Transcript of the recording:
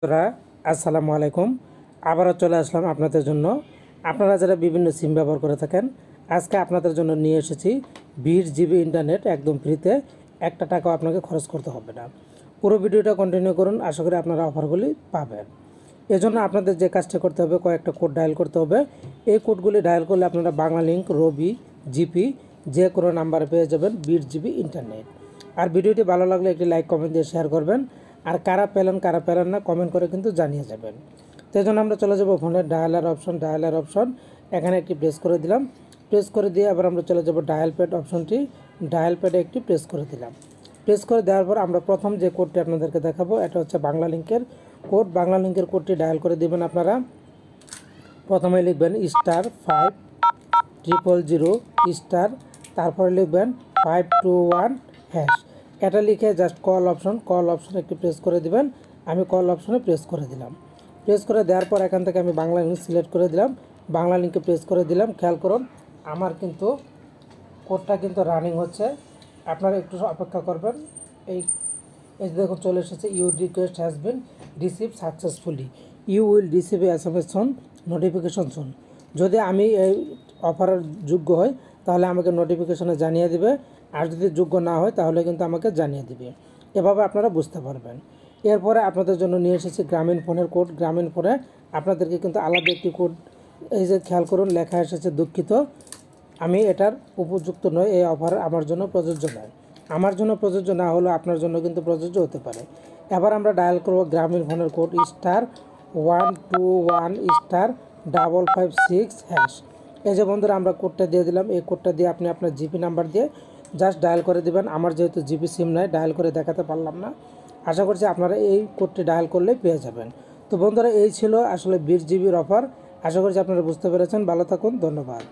বন্ধুরা, আসসালামু আলাইকুম। আবারও চলে আসলাম আপনাদের জন্য। আপনারা যারা বিভিন্ন সিম ব্যবহার করে থাকেন, আজকে আপনাদের জন্য নিয়ে এসেছি 20 জিবি ইন্টারনেট একদম ফ্রিতে। একটা টাকাও আপনাকে খরচ করতে হবে না। পুরো ভিডিওটা কন্টিনিউ করুন, আশা করি আপনারা অফারগুলি পাবেন। এজন্য আপনাদের যে কাজটা করতে হবে, কয়েকটা কোড ডায়াল করতে হবে। এই কোডগুলি ডায়াল করলে আপনারা বাংলা লিঙ্ক, রবি, জিপি যে কোনো নাম্বারে পেয়ে যাবেন 20 জিবি ইন্টারনেট। আর ভিডিওটি ভালো লাগলে একটি লাইক, কমেন্ট দিয়ে শেয়ার করবেন। আর কারা পেলেন না কমেন্ট করে কিন্তু জানিয়ে যাবেন। তো এই জন্য আমরা চলে যাব ফোনের ডায়ালার অপশন এখানে একটি প্রেস করে দিলাম। প্রেস করে দিয়ে আবার আমরা চলে যাব ডায়াল প্যাড অপশনটি, ডায়াল প্যাডে একটি প্রেস করে দিলাম। প্রেস করে দেওয়ার পর আমরা প্রথম যে কোডটি আপনাদেরকে দেখাবো, এটা হচ্ছে বাংলা লিঙ্কের কোড। বাংলা লিঙ্কের কোডটি ডায়াল করে দিবেন। আপনারা প্রথমে লিখবেন *5000*, তারপরে লিখবেন 521#। এটা লিখে জাস্ট কল অপশন একটি প্রেস করে দিবেন। আমি কল অপশনে প্রেস করে দিলাম। প্রেস করে দেওয়ার পর এখান থেকে আমি বাংলা লিঙ্ক সিলেক্ট করে দিলাম, বাংলা লিঙ্কে প্রেস করে দিলাম। খেয়াল করুন, আমার কিন্তু কোডটা কিন্তু রানিং হচ্ছে। আপনারা একটু অপেক্ষা করবেন। এই এই যে দেখুন চলে এসেছে, your request has been receive successfully, you will receive SMS soon, notification soon. যদি আমি এই অফারের যোগ্য হই তাহলে আমাকে নোটিফিকেশনে জানিয়ে দিবে, আর যদি যোগ্য না হয় তাহলে কিন্তু আমাকে জানিয়ে দিবে। এভাবে আপনারা বুঝতে পারবেন। এরপরে আপনাদের জন্য নিয়ে এসেছি গ্রামীণ ফোনের কোড। গ্রামীণ ফোনে আপনাদেরকে কিন্তু আলাদা একটি কোড, এই যে খেয়াল করুন লেখা এসেছে দুঃখিত, আমি এটার উপযুক্ত নই, এই অফার আমার জন্য প্রযোজ্য নয়। আমার জন্য প্রযোজ্য না হলেও আপনার জন্য কিন্তু প্রযোজ্য হতে পারে। এবার আমরা ডায়াল করব গ্রামীণ ফোনের কোড *121*556#। এই যে বন্ধুরা, আমরা কোডটা দিয়ে দিলাম। এই কোডটা দিয়ে আপনি আপনার জিপি নাম্বার দিয়ে জাস্ট ডায়াল করে দিবেন। আমার যেহেতু জিপি সিম নাই, ডায়াল করে দেখাতে পারলাম না। আশা করছি আপনারা এই কোডটি ডায়াল করলেই পেয়ে যাবেন। তো বন্ধুরা, এই ছিল আসলে 20 জিবির অফার। আশা করছি আপনারা বুঝতে পেরেছেন। ভালো থাকুন, ধন্যবাদ।